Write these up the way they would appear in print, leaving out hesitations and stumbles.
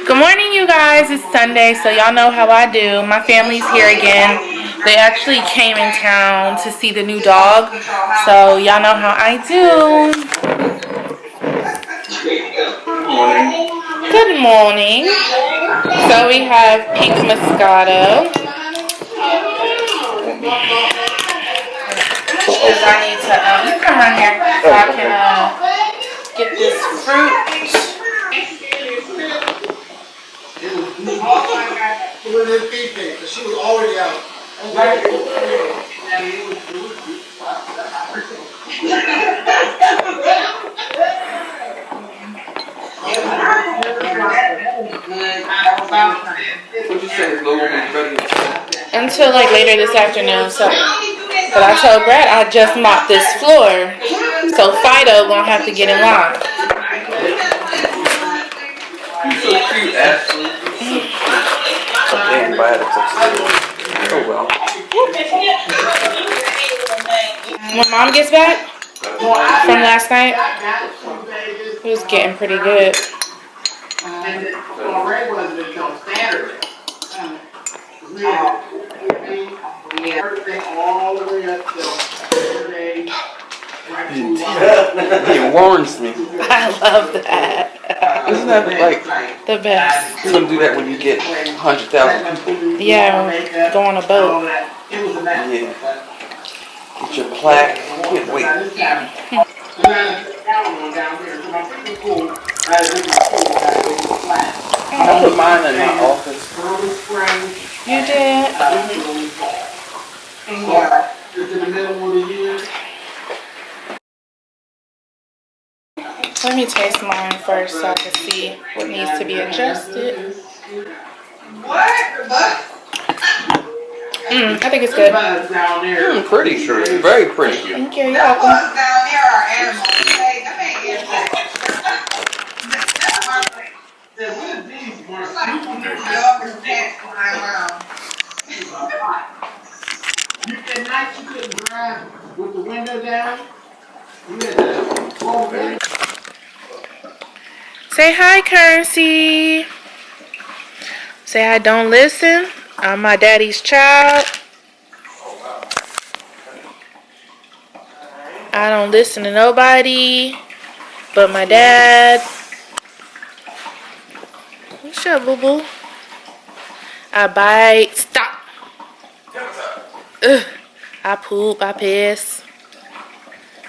Good morning, you guys. It's Sunday, so y'all know how I do. My family's here again. They actually came in town to see the new dog, so y'all know how I do. Good morning. So we have pink Moscato. Because I need to, you come around here so I can get this fruit. She was in feedback, but she was already out. Until like later this afternoon. So, but I told Brad I just mopped this floor, so Fido gonna have to get in line. He's so cute, Ashley. Antibiotics upstairs. Oh well. When Mom gets back from last night, it was getting pretty good. It warns me. I love that. Isn't that like The best? you don't do that when you get 100,000 people? Yeah, go on a boat. Yeah. Get your plaque. Can't wait. I put mine in my office. You did? Let me taste mine first so I can see what needs to be adjusted. I think it's good. Pretty sure. Very pretty. Thank you. You're welcome. At night you couldn't drive with the window down. Say hi, Currency. Say I don't listen. I'm my daddy's child. I don't listen to nobody but my dad. What's up, boo-boo? I bite. Stop. Ugh. I poop. I piss.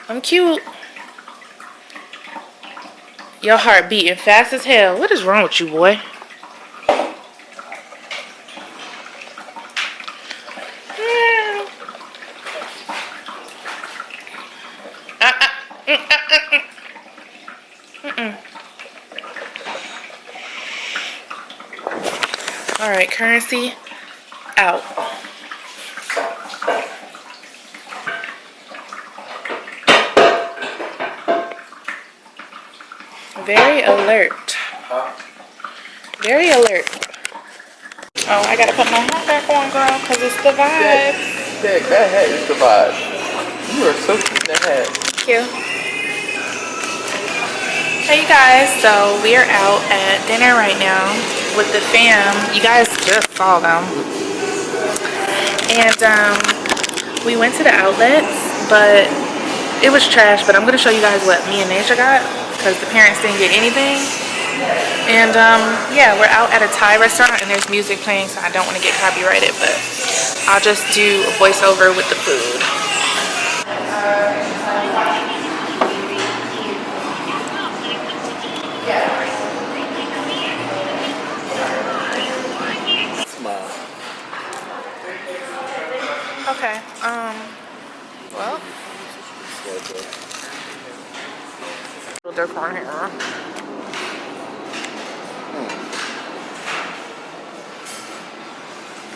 I'm cute. Your heart beating fast as hell. What is wrong with you, boy? All right, Currency out. Very alert. Very alert. Oh, I gotta put my hat back on, girl, because it's the vibe. That hat is the vibe. You are so cute in that hat. Thank you. Hey, you guys. So, we are out at dinner right now with the fam. You guys just saw them. And, we went to the outlets, but it was trash. But I'm going to show you guys what me and Nasia got, because the parents didn't get anything. And yeah, we're out at a Thai restaurant and there's music playing, so I don't want to get copyrighted, but I'll just do a voiceover with the food. Smile. Okay, well, different here.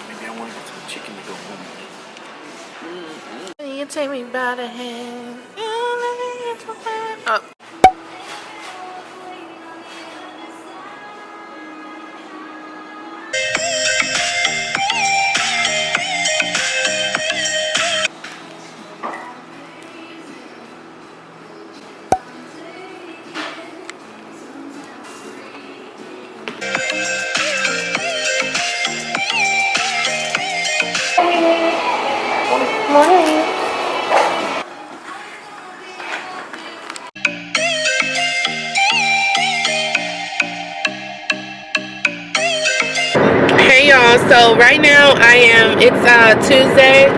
Maybe I want to get some chicken to go home with. You take me by the hand. Oh. Hey y'all, so right now it's Tuesday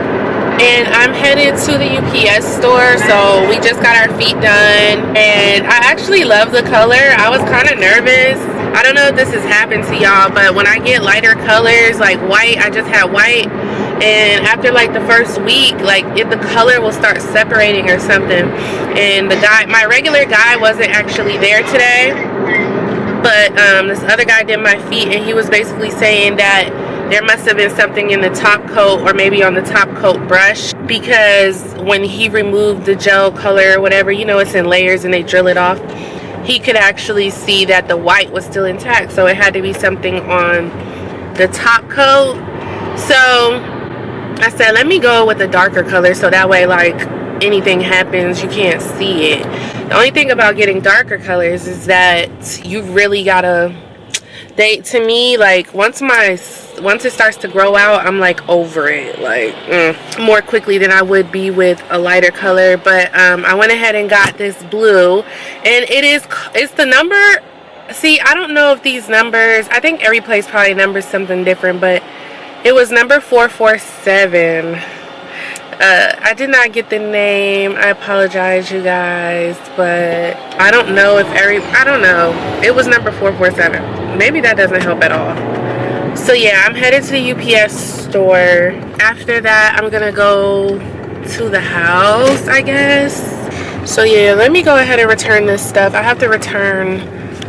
and I'm headed to the UPS store. So we just got our feet done and I actually love the color. I was kind of nervous. I don't know if this has happened to y'all, but when I get lighter colors like white, I just had white, and after like the first week, like the color will start separating or something. And my regular guy wasn't actually there today, but this other guy did my feet, and he was basically saying that there must have been something in the top coat or maybe on the top coat brush, because when he removed the gel color or whatever, you know, it's in layers and they drill it off, he could actually see that the white was still intact. So it had to be something on the top coat. So I said, let me go with a darker color so that way, like, anything happens, you can't see it. The only thing about getting darker colors is that you really gotta, to me, like, once it starts to grow out, I'm like over it, like more quickly than I would be with a lighter color. But I went ahead and got this blue, and it's the number. See, I don't know if these numbers, I think every place probably numbers something different, but it was number 447. I did not get the name. I apologize, you guys, but I don't know if I don't know. It was number 447. Maybe that doesn't help at all. So yeah, I'm headed to the UPS store. After that, I'm gonna go to the house, I guess. So yeah, let me go ahead and return this stuff. I have to return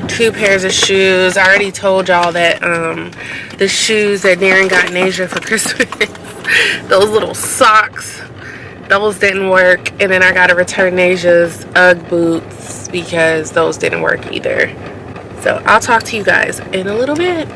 2 pairs of shoes. I already told y'all that the shoes that Darren got in Asia for Christmas, those little socks, those didn't work. And then I gotta return Asia's UGG boots because those didn't work either. So I'll talk to you guys in a little bit.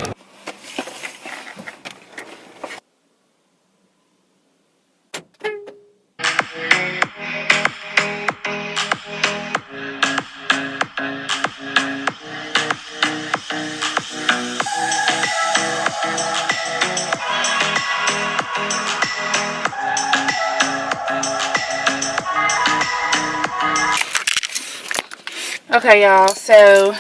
Okay, y'all, so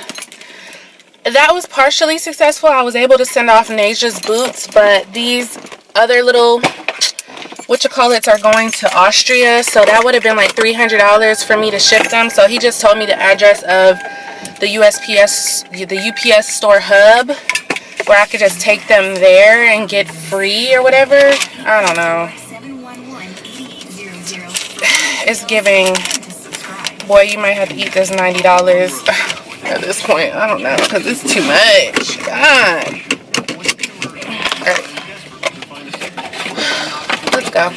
that was partially successful. I was able to send off Naja's boots, but these other little whatchamacallits are going to Austria, so that would have been like $300 for me to ship them. So he just told me the address of the UPS store hub, where I could just take them there and get free or whatever. I don't know. It's giving, boy, you might have to eat this $90 at this point. I don't know, because it's too much. God. Alright. Let's go.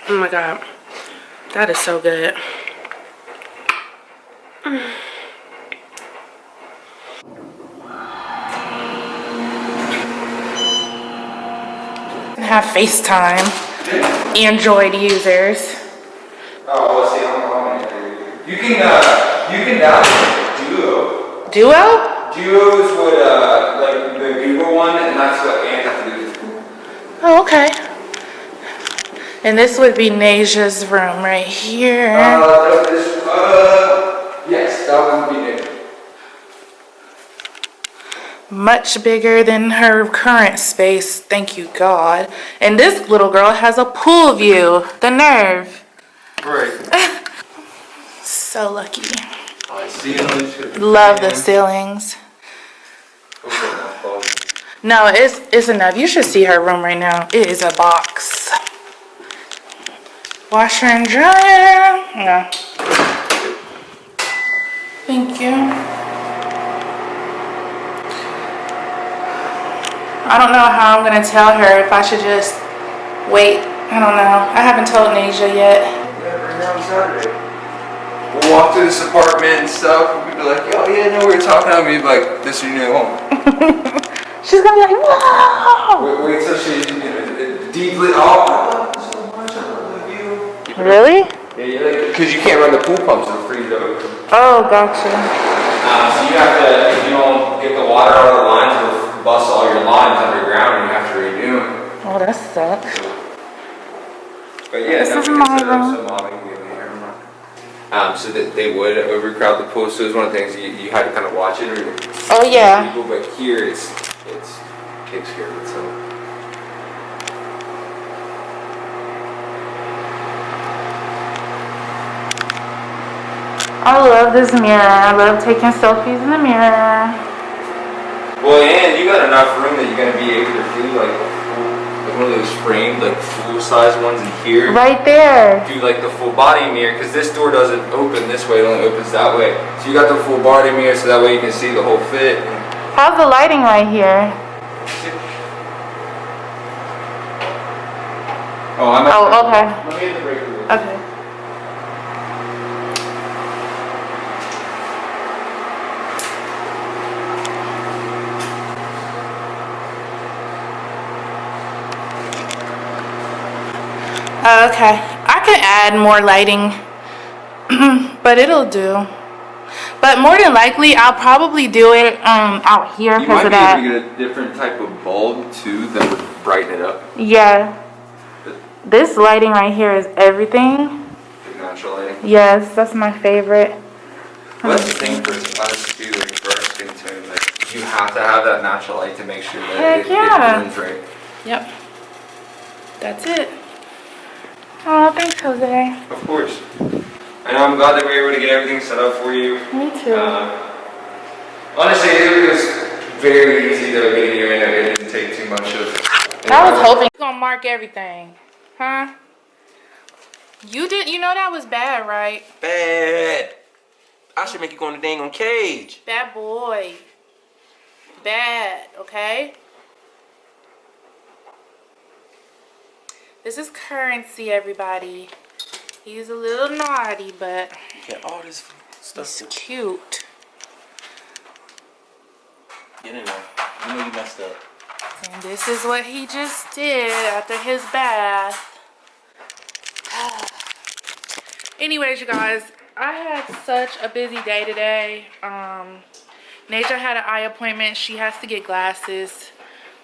Oh my god, that is so good. have FaceTime. Android users. Oh, well, see, you can download Duo. Duo? Duo is what, like the Google one, and that's what Ant has to do. Oh, okay. And this would be Naja's room right here. Yes, that would be it. Much bigger than her current space, thank you God. And this little girl has a pool view. The nerve. Right. So lucky. I see. Love the ceilings. No, it's enough. You should see her room right now. It is a box. Washer and dryer. No. Thank you. I don't know how I'm gonna tell her if I should just wait. I don't know. I haven't told Naja yet. Yeah, right now on Saturday. We'll walk through this apartment and stuff, and we'll be like, oh yeah, no, we're talking. I'll be like, this is your new home. She's gonna be like, whoa! Wait till she, deeply, oh, I love you so much, I love you. Really? Yeah, because you can't run the pool pumps to freeze it open. Oh, gotcha. So you have to, if you don't get the water out of the lines, it'll bust all your lines underground and you have to redo them. Oh, that sucks. But yeah, This is my room. So that they would overcrowd the pool, so it was one of the things you had to kind of watch it. Or Oh, yeah. people, but here it takes care of itself. I love this mirror. I love taking selfies in the mirror. Well, and you got enough room that you're gonna be able to do like one of those framed, like full-size ones in here. Right there. Do like the full body mirror, because this door doesn't open this way; it only opens that way. So you got the full body mirror, so that way you can see the whole fit. How's the lighting right here? Oh, I'm. Oh, okay. Let me hit the breaker. Okay. Okay, I can add more lighting, but it'll do. But more than likely, I'll probably do it out here You because might of be that. able to get a different type of bulb too that would brighten it up. Yeah. This lighting right here is everything. Like natural lighting. Yes, that's my favorite. Well, that's the thing for us too, like for our skin tone. Like you have to have that natural light to make sure that Heck yeah. it burns right. Yep. That's it. Oh, thanks, Jose. Of course. And I'm glad that we were able to get everything set up for you. Me too. Honestly, it was very easy though getting you in. It didn't take too much of. I was hoping you're gonna mark everything, huh? You know that was bad, right? Bad. I should make you go in the dang on cage. Bad boy. Bad, okay? This is Currency, everybody. He's a little naughty, but Yeah, all this stuff. he's cute. Get in there. You know you messed up. And this is what he just did after his bath. Anyways, you guys, I had such a busy day today. Naja had an eye appointment. She has to get glasses.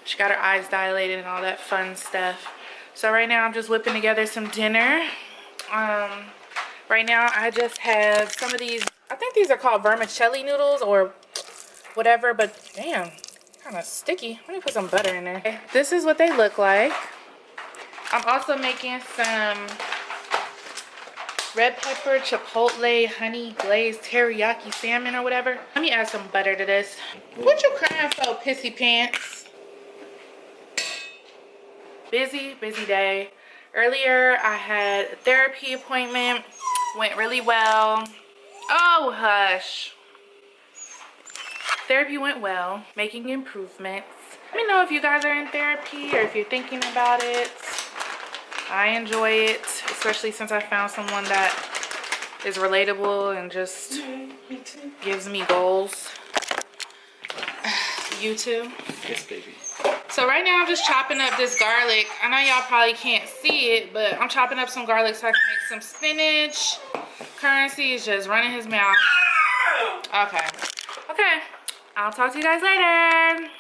She got her eyes dilated and all that fun stuff. So right now I'm just whipping together some dinner. Right now I just have some of these, I think these are called vermicelli noodles or whatever, but damn, kind of sticky. Let me put some butter in there. Okay, this is what they look like. I'm also making some red pepper, chipotle, honey glazed teriyaki salmon or whatever. Let me add some butter to this. What you crying for, pissy pants? Busy day. Earlier I had a therapy appointment. Went really well. Oh, hush. Therapy went well. Making improvements. Let me know if you guys are in therapy or if you're thinking about it. I enjoy it, especially since I found someone that is relatable and just gives me goals. You too? Yes, baby. So right now I'm just chopping up this garlic. I know y'all probably can't see it, but I'm chopping up some garlic so I can make some spinach. Currency is just running his mouth. Okay. Okay. I'll talk to you guys later.